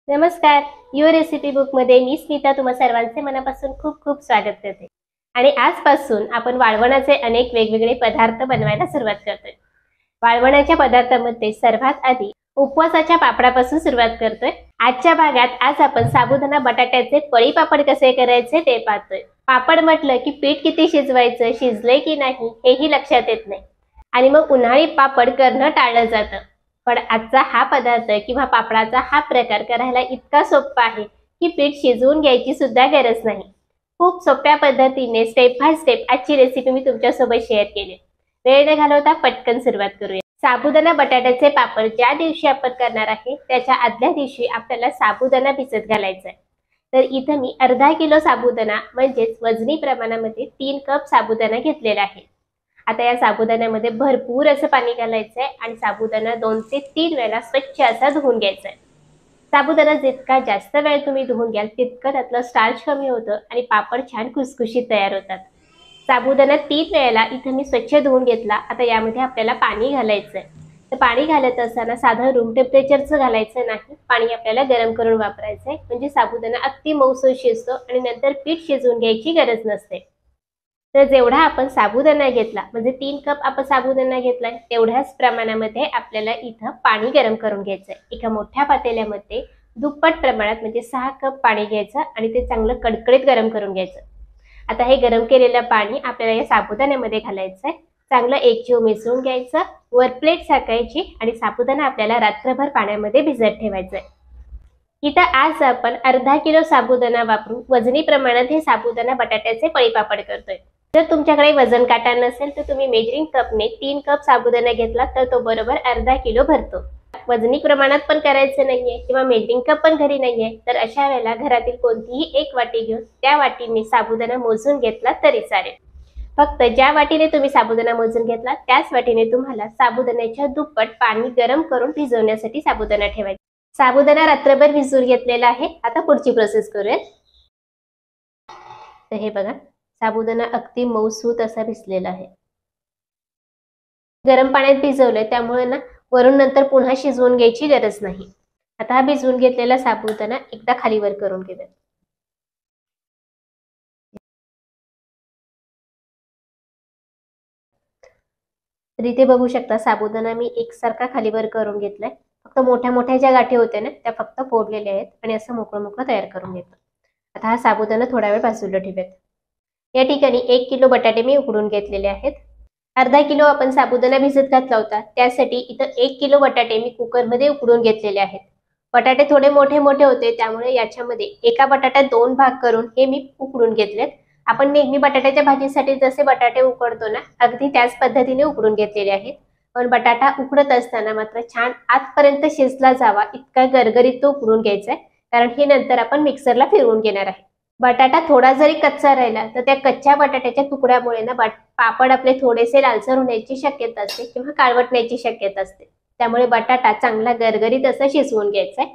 नमस्कार. Your recipe book मध्ये मी स्मिता तुम्हा सर्वांचे मनापासून खूप खूप स्वागत करते. आणि आजपासून आपण वाळवणाचे अनेक वेगवेगळे पदार्थ बनवायला सुरुवात करतोय. वाळवणाच्या पदार्थांमध्ये सर्वात आधी उपवासाच्या पापडापासून सुरुवात करतोय. आजच्या भागात आज आपण साबुदाणा बटाट्याचे पळी पापड कसे करायचे ते पाहतोय. पापड म्हटलं की पीठ किती शिजवायचं, शिजले की नाही हेही लक्षात येत नाही आणि मग उन्हाळी पापड करणं टाळलं जातं. पण आजचा हा पदार्थ किंवा पापडाचा हा प्रकार करायला इतका सोपा आहे की पीठ शिजवून घ्यायची सुद्धा गरज नाही. खूप सोप्या पद्धतीने स्टेप बाय स्टेप आजची रेसिपी मी तुमच्यासोबत शेअर केली. वेळ न घालवता पटकन सुरुवात करूया. साबुदाणा बटाट्याचे पापड ज्या दिवशी आपण करणार आहे त्याच्या आदल्या दिवशी आपल्याला साबुदाणा भिजत घालायचा आहे. तर इथं मी अर्धा किलो साबुदाणा म्हणजेच वजनी प्रमाणामध्ये 3 कप साबुदाणा घेतलेला आहे. आता या साबुदाण्यामध्ये भरपूर असं पाणी घालायचं आहे आणि साबुदाणा 2 ते 3 वेळा स्वच्छ असा धुवून घ्यायचा आहे. साबुदाणा जितका जास्त वेळ तुम्ही धुवून घ्याल तितकं त्यातलं स्टार्च कमी होतं आणि पापड छान खुसखुशीत तयार होतात. साबुदाणा 3 वेळेला इथं मी स्वच्छ धुवून घेतला. आता यामध्ये आपल्याला पाणी घालायचं आहे. तर पाणी घालत असताना साधं रूम टेम्परेचरचं घालायचं नाही. पाणी आपल्याला गरम करून वापरायचं आहे म्हणजे साबुदाणा अगदी मऊसूत शिजतो आणि नंतर पीठ शिजवून घ्यायची गरज नसते. तर जेवढा आपण साबुदाणा घेतला म्हणजे 3 कप आपण साबुदाणा घेतलाय तेवढ्याच प्रमाणामध्ये आपल्याला इथं पाणी गरम करून घ्यायचंय. एका मोठ्या पातेल्यामध्ये दुप्पट प्रमाणात म्हणजे 6 कप पाणी घ्यायचं आणि ते चांगलं कडकडीत गरम करून घ्यायचं. आता हे गरम केलेलं पाणी आपल्याला या साबुदाण्यामध्ये घालायचंय. चांगलं एकजीव मिसळून घ्यायचं. वर प्लेट झाकायची आणि साबुदाणा आपल्याला रात्रभर पाण्यामध्ये भिजत ठेवायचंय. इथं आज आपण अर्धा किलो साबुदाणा वापरून वजनी प्रमाणात हे साबुदाणा बटाट्याचे पळी पापड करतोय. जर तुमच्याकडे वजन काटा नसेल तर तुम्ही मेजरिंग कपने 3 कप साबुदाणा घेतला तर तो बरोबर अर्धा किलो भरतो. वजनी प्रमाणात पण करायचं नाहीये किंवा मेजरिंग कप पण घरी नाहीये तर अशा वेळेला घरातील कोणतीही एक वाटी घेऊन त्या वाटीने साबुदाणा मोजून घेतला तरी चालेल. फक्त ज्या वाटीने तुम्ही साबुदाणा मोजून घेतला त्याच वाटीने तुम्हाला साबुदाण्याच्या दुप्पट पाणी गरम करून भिजवण्यासाठी साबुदाणा ठेवायचा. साबुदाणा रात्रभर भिजवून घेतलेला आहे. आता पुढची प्रोसेस करूया. तर हे बघा साबुदाणा अगदी मऊसूत असा भिजलेला आहे. गरम पाण्यात भिजवलंय त्यामुळे ना वरून नंतर पुन्हा शिजवून घ्यायची गरज नाही. आता हा भिजवून घेतलेला साबुदाणा एकदा खालीवर करून घेऊया. तर इथे बघू शकता साबुदाणा मी एकसारखा खालीवर करून घेतलाय. फक्त मोठ्या मोठ्या ज्या गाठी होत्या ना त्या फक्त फोडलेल्या आहेत आणि असं मोकळं मोकळं तयार करून घेतलं. आता हा साबुदाणा थोडा वेळ बाजूला ठेवूयात. या ठिकाणी 1 किलो बटाटे मी उकडून घेतलेले आहेत. अर्धा किलो आपण साबुदाणा भिजत घातला होता त्यासाठी इथं 1 किलो बटाटे मी कुकरमध्ये उकडून घेतलेले आहेत. बटाटे थोडे मोठे मोठे होते त्यामुळे याच्यामध्ये एका बटाट्यात 2 भाग करून हे मी उकडून घेतलेत. आपण नेहमी बटाट्याच्या भाजीसाठी जसे बटाटे उकडतो ना अगदी त्याच पद्धतीने उकडून घेतलेले आहेत. पण बटाटा उकडत असताना मात्र छान आतपर्यंत शिजला जावा इतका गरगरीत तो उकडून घ्यायचा आहे कारण हे नंतर आपण मिक्सरला फिरवून घेणार आहे. बटाटा थोडा जरी कच्चा राहिला तर त्या कच्च्या बटाट्याच्या तुकड्यामुळे ना पापड आपले थोडेसे लालसर होण्याची शक्यता असते किंवा काळवटण्याची शक्यता असते. त्यामुळे बटाटा चांगला गरगरीत असं शिजवून घ्यायचा आहे.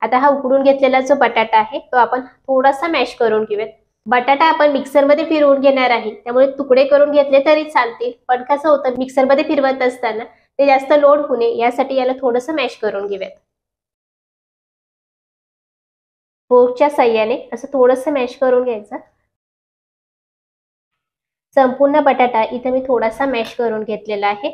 आता हा उकडून घेतलेला जो बटाटा आहे तो आपण थोडासा मॅश करून घेऊयात. बटाटा आपण मिक्सरमध्ये फिरवून घेणार आहे त्यामुळे तुकडे करून घेतले तरी चालतील. पण कसं होतं मिक्सरमध्ये फिरवत असताना ते जास्त लोड होऊ नये यासाठी याला थोडंसं मॅश करून घेऊयात. फोर्कच्या साह्याने असं थोडंसं मॅश करून घ्यायचं. संपूर्ण बटाटा इथे मी थोडासा मॅश करून घेतलेला आहे.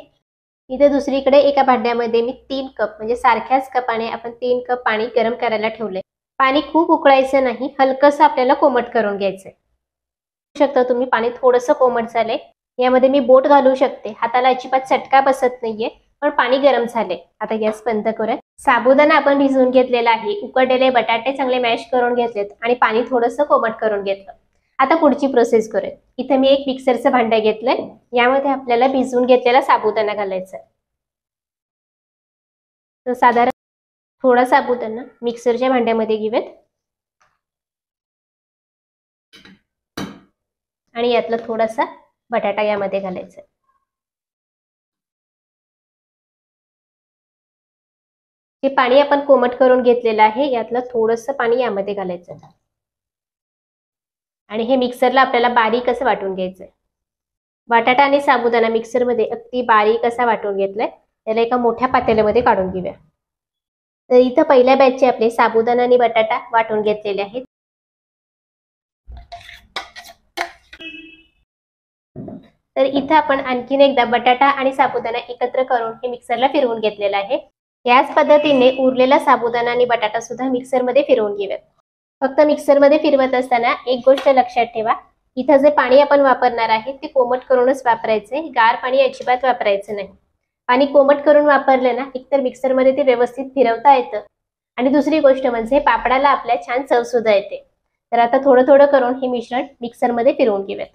इथे दुसरीकडे एका भांड्यामध्ये मी 3 कप म्हणजे सारख्याच कपाने आपण 3 कप पाणी गरम करायला ठेवलंय. पाणी खूप उकळायचं नाही, हलकंसं आपल्याला कोमट करून घ्यायचंय. बघू शकता तुम्ही पाणी थोडंसं कोमट झालंय. यामध्ये मी बोट घालू शकते. हाताला अजिबात चटका बसत नाहीये पण पाणी गरम झाले. आता गॅस बंद करूया. साबुदाणा आपण भिजवून घेतलेला आहे. उकडलेले बटाटे चांगले मॅश करून घेतलेत आणि पाणी थोडंसं कोमट करून घेतलं. आता पुढची प्रोसेस करूया. इथे मी एक मिक्सरचं भांडं घेतलंय. यामध्ये आपल्याला भिजवून घेतलेला साबुदाणा घालायचा आहे. तर साधारण थोडा साबुदाणा मिक्सरच्या भांड्यामध्ये घेऊयात आणि यातला थोडासा बटाटा यामध्ये घालायचा. जे पाणी आपण कोमट करून घेतलेलं आहे यातलं थोडंसं पाणी यामध्ये घालायचं आणि हे मिक्सरला आपल्याला बारीक असं वाटून घ्यायचंय. बटाटा आणि साबुदाणा मिक्सरमध्ये अगदी बारीक असा वाटून घेतलाय. त्याला एका मोठ्या पातेल्यामध्ये काढून घेऊया. तर इथं पहिल्या बॅचचे आपले साबुदाणा आणि बटाटा वाटून घेतलेले आहेत. तर इथं आपण आणखीन एकदा बटाटा आणि साबुदाणा एकत्र करून हे मिक्सरला फिरवून घेतलेलं आहे. याच पद्धतीने उरलेला साबुदाणा आणि बटाटा सुद्धा मिक्सरमध्ये फिरवून घेऊयात. फक्त मिक्सरमध्ये फिरवत असताना एक गोष्ट लक्षात ठेवा, इथं जे पाणी आपण वापरणार आहे ते कोमट करूनच वापरायचे, गार पाणी अजिबात वापरायचं नाही. पाणी कोमट करून वापरलं ना, एकतर मिक्सरमध्ये ते व्यवस्थित फिरवता येतं आणि दुसरी गोष्ट म्हणजे पापडाला आपल्या छान चव सुद्धा येते. तर आता थोडं थोडं करून हे मिश्रण मिक्सरमध्ये फिरवून घेऊयात.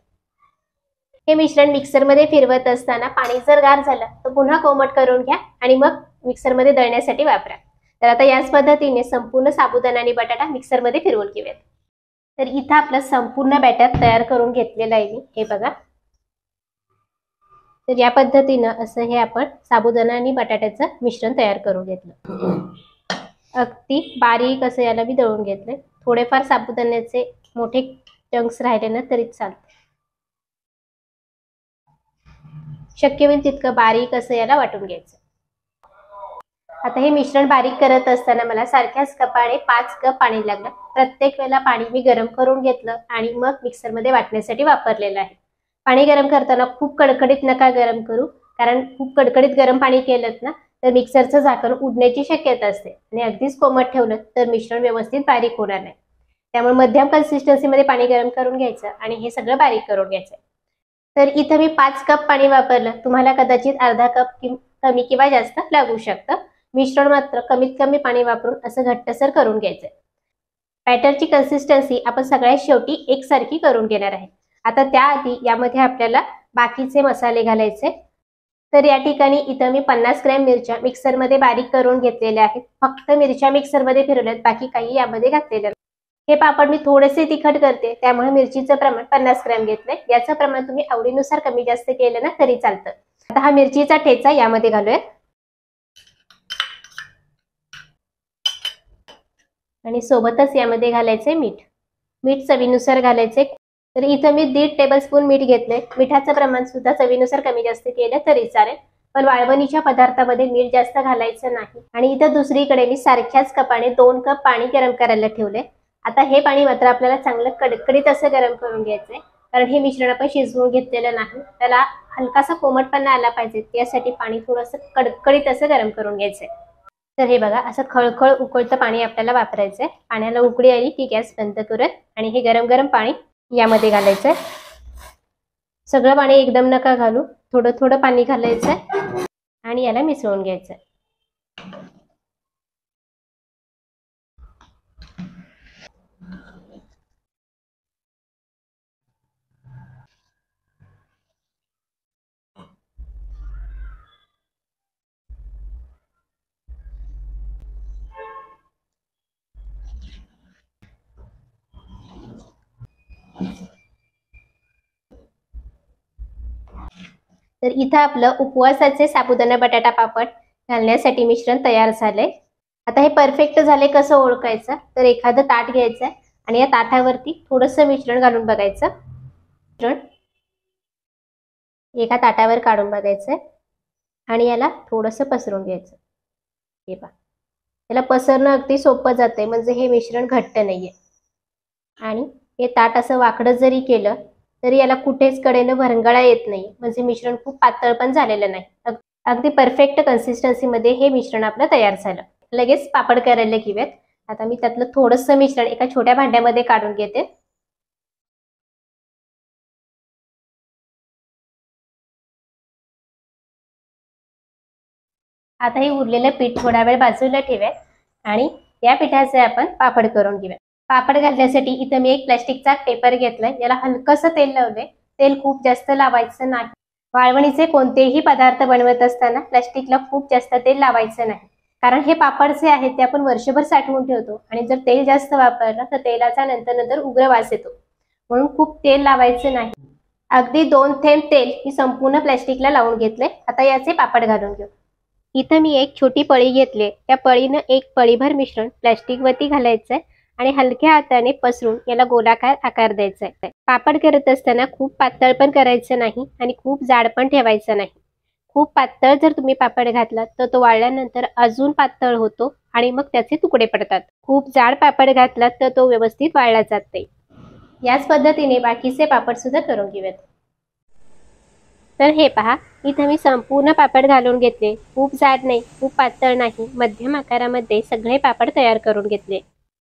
हे मिश्रण मिक्सरमध्ये फिरवत असताना पाणी जर गार झालं तर पुन्हा कोमट करून घ्या आणि मग मिक्सरमध्ये दळण्यासाठी वापरा. तर आता याच पद्धतीने संपूर्ण साबुदाणा आणि बटाटा मिक्सरमध्ये फिरवून घेऊयात. तर इथं आपलं संपूर्ण बॅटर तयार करून घेतलेलं आहे मी, हे बघा. तर या पद्धतीनं असं हे आपण साबुदाणा आणि बटाट्याचं मिश्रण तयार करून घेतलं. अगदी बारीक असं याला मी दळून घेतलंय. थोडेफार साबुदाण्याचे मोठे चंक्स राहिले ना तरी चालते. शक्य होईल तितकं बारीक असं याला वाटून घ्यायचं. आता हे मिश्रण बारीक करत असताना मला सारख्याच कपाने 5 कप पाणी लागलं. प्रत्येक वेळेला पाणी मी गरम करून घेतलं आणि मग मिक्सरमध्ये वाटण्यासाठी वापरलेलं आहे. पाणी गरम करताना खूप कडकडीत नका गरम करू, कारण खूप कडकडीत गरम पाणी केलं ना तर मिक्सरचं झाकण उडण्याची शक्यता असते आणि अगदीच कोमट ठेवलं तर मिश्रण व्यवस्थित बारीक होणार नाही. त्यामुळे मध्यम कन्सिस्टन्सीमध्ये पाणी गरम करून घ्यायचं आणि हे सगळं बारीक करून घ्यायचं. तर इथं मी 5 कप पाणी वापरलं, तुम्हाला कदाचित अर्धा कप कमी किंवा जास्त लागू शकतं. मिश्रण मात्र कमीत कमी पाणी वापरून असं घट्टसर करून घ्यायचंय. बॅटरची कन्सिस्टन्सी आपण सगळ्यात शेवटी एकसारखी करून घेणार आहे. आता त्याआधी यामध्ये आपल्याला बाकीचे मसाले घालायचे. तर या ठिकाणी इथं मी 50 ग्रॅम मिरच्या मिक्सरमध्ये बारीक करून घेतलेल्या आहेत. फक्त मिरच्या मिक्सरमध्ये फिरवल्यात, बाकी काही यामध्ये घातलेलं. हे पापड मी थोडेसे तिखट करते, त्यामुळे मिरचीचं प्रमाण 50 ग्रॅम घेतलंय. याचं प्रमाण तुम्ही आवडीनुसार कमी जास्त केलं ना तरी चालतं. आता हा मिरचीचा ठेचा यामध्ये घालूया आणि सोबतच यामध्ये घालायचे मीठ चवीनुसार घालायचे. तर इथं मी 1.5 टेबलस्पून मीठ घेतलंय. मिठाचं प्रमाण सुद्धा चवीनुसार कमी जास्त केलं तरी चालेल, पण वाळवणीच्या पदार्थामध्ये मीठ जास्त घालायचं नाही. आणि इथं दुसरीकडे मी सारख्याच कपाने 2 कप पाणी गरम करायला ठेवले. आता हे पाणी मात्र आपल्याला चांगलं कडकडीत असं गरम करून घ्यायचंय, कारण हे मिश्रण आपण शिजवून घेतलेलं नाही. त्याला हलकासा कोमटपणा आला पाहिजे, यासाठी पाणी थोडंसं कडकडीत असं गरम करून घ्यायचंय. तर हे बघा, असं खळखळ उकळतं पाणी आपल्याला वापरायचंय. पाण्याला उकळी आली की गॅस बंद करूयात आणि हे गरम गरम पाणी यामध्ये घालायचंय. सगळं पाणी एकदम नका घालू, थोडं थोडं पाणी घालायचंय आणि याला मिसळून घ्यायचंय. तर इथं आपलं उपवासाचे साबुदाणा बटाटा पापड घालण्यासाठी मिश्रण तयार झालंय. आता हे परफेक्ट झाले कसं ओळखायचं, तर एखादं ताट घ्यायचं आणि या ताटावरती थोडंसं मिश्रण घालून बघायचं. मिश्रण एका ताटावर काढून बघायचंय आणि याला थोडंसं पसरून घ्यायचं. हे पहा, याला पसरणं अगदी सोपं जातंय, म्हणजे हे मिश्रण घट्ट नाहीये. आणि हे ताट असं वाकडं जरी केलं तरी याला कुठेच कडेनं भरंगळा येत नाही, म्हणजे मिश्रण खूप पातळ पण झालेलं नाही. अगदी परफेक्ट कन्सिस्टन्सीमध्ये हे मिश्रण आपलं तयार झालं. लगेच पापड करायला घेऊयात. आता मी त्यातलं थोडंसं मिश्रण एका छोट्या भांड्यामध्ये काढून घेते. आता हे उरलेलं पीठ थोडा वेळ बाजूला ठेवूयात आणि या पिठाचे आपण पापड करून घेऊयात. पापड घालण्यासाठी इथं मी एक प्लास्टिकचा पेपर घेतलाय. याला हलकंसं तेल लावलंय. तेल खूप जास्त लावायचं नाही. वाळवणीचे कोणतेही पदार्थ बनवत असताना प्लास्टिकला खूप जास्त तेल लावायचं नाही, कारण हे पापड जे आहेत ते आपण वर्षभर साठवून ठेवतो आणि जर तेल जास्त वापरलं तर तेलाचा नंतर उग्र वास येतो. म्हणून खूप तेल लावायचं नाही. अगदी 2 थेंब तेल ही संपूर्ण प्लास्टिकला लावून घेतले. आता याचे पापड घालून घेऊ. इथं मी एक छोटी पळी घेतली. त्या पळीनं एक पळीभर मिश्रण प्लास्टिक वरती घालायचंय आणि हलक्या हाताने पसरून याला गोलाकार आकार द्यायचा आहे. पापड करत असताना खूप पातळ पण करायचं नाही आणि खूप जाड पण ठेवायचं नाही. खूप पातळ जर तुम्ही पापड घातला तर तो वाळल्यानंतर अजून पातळ होतो आणि मग त्याचे तुकडे पडतात. खूप जाड पापड घातला तर तो व्यवस्थित वाळला जात नाही. याच पद्धतीने बाकीचे पापड सुद्धा करून घेऊयात. तर हे पहा, इथं मी संपूर्ण पापड घालून घेतले. खूप जाड नाही, खूप पातळ नाही, मध्यम आकारामध्ये सगळे पापड तयार करून घेतले.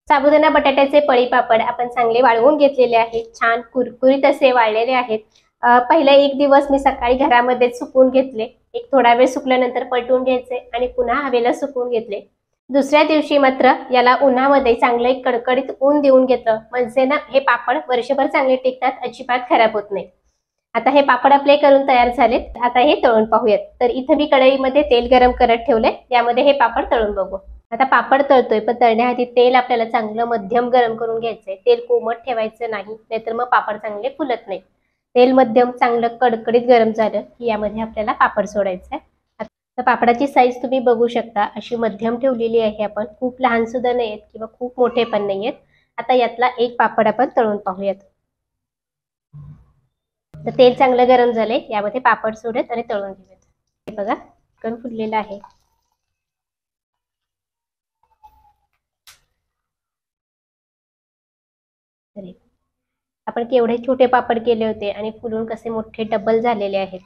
साबुदाणा बटाट्याचे पळी पापड आपण चांगले वाळवून घेतलेले आहेत. छान कुरकुरीत असे वाळलेले आहेत. पहिला एक दिवस मी सकाळी घरामध्ये सुकवून घेतले. एक थोडा वेळ सुकल्यानंतर पलटून घ्यायचे आणि पुन्हा हवेला सुकवून घेतले. दुसऱ्या दिवशी मात्र याला उन्हामध्ये चांगलं एक कडकडीत ऊन देऊन घेतलं, म्हणजे ना हे पापड वर्षभर चांगले टिकतात, अजिबात खराब होत नाही. आता हे पापड आपले करून तयार झालेत. आता हे तळून पाहूयात. तर इथं मी कढईमध्ये तेल गरम करत ठेवले. यामध्ये हे पापड तळून बघू. आता पापड तळतोय, पण तळण्याआधी तेल आपल्याला चांगलं मध्यम गरम करून घ्यायचंय. तेल कोमट ठेवायचं नाही, नाहीतर मग पापड चांगले फुलत नाही. तेल मध्यम चांगलं कडकडीत गरम झालं की यामध्ये आपल्याला पापड सोडायचंय. आता पापडाची साईज तुम्ही बघू शकता, अशी मध्यम ठेवलेली आहे आपण. खूप लहान सुद्धा नाहीयेत किंवा खूप मोठे पण नाहीयेत. आता यातला एक पापड आपण तळून पाहूयात. तर तेल चांगलं गरम झाले, यामध्ये पापड सोडत आणि तळून घेऊयात. हे बघा, चिकन फुललेलं आहे. आपण केवढे छोटे पापड केले होते आणि फुलून कसे मोठे डबल झालेले आहेत.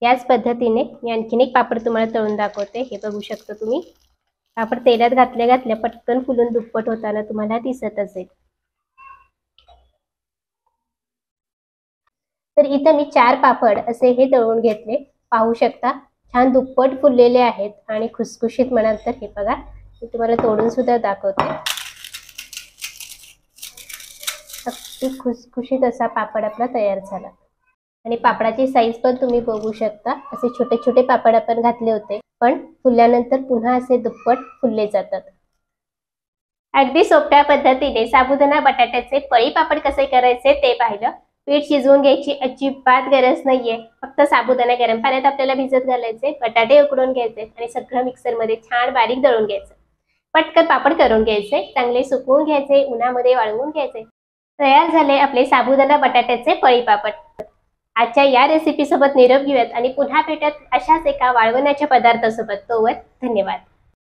याच पद्धतीने मी आणखीन एक पापड तुम्हाला तळून दाखवते. हे बघू शकता तुम्ही, पापड तेलात घातल्या पटकन फुलून दुप्पट होताना तुम्हाला दिसत असेल. तर इथं मी 4 पापड असे हे तळून घेतले. पाहू शकता, छान दुप्पट फुललेले आहेत आणि खुसखुशीत म्हणाल तर हे बघा, मी तुम्हाला तोडून सुद्धा दाखवते. अगदी खुसखुशीत असा पापड आपला तयार झाला. आणि पापडाची साईज पण तुम्ही बघू शकता. असे छोटे छोटे पापड आपण घातले होते, पण फुलल्यानंतर पुन्हा असे दुप्पट फुलले जातात. अगदी सोप्या पद्धतीने साबुदाणा बटाट्याचे पळी पापड कसे करायचे ते पाहिलं. पीठ शिजवून घ्यायची अजिबात गरज नाहीये. फक्त साबुदाणा गरम पाण्यात आपल्याला भिजत घालायचे, बटाटे उकडून घ्यायचे आणि सगळं मिक्सरमध्ये छान बारीक दळून घ्यायचं. पटकन पापड करून घ्यायचे, चांगले सुकवून घ्यायचे, उन्हामध्ये वाळवून घ्यायचे. तयार झाले आपले साबुदाणा बटाट्याचे पळी पापड. आजच्या या रेसिपी सोबत निरोप घेऊयात आणि पुन्हा भेटत अशाच एका वाळवण्याच्या पदार्थासोबत. तोवर धन्यवाद.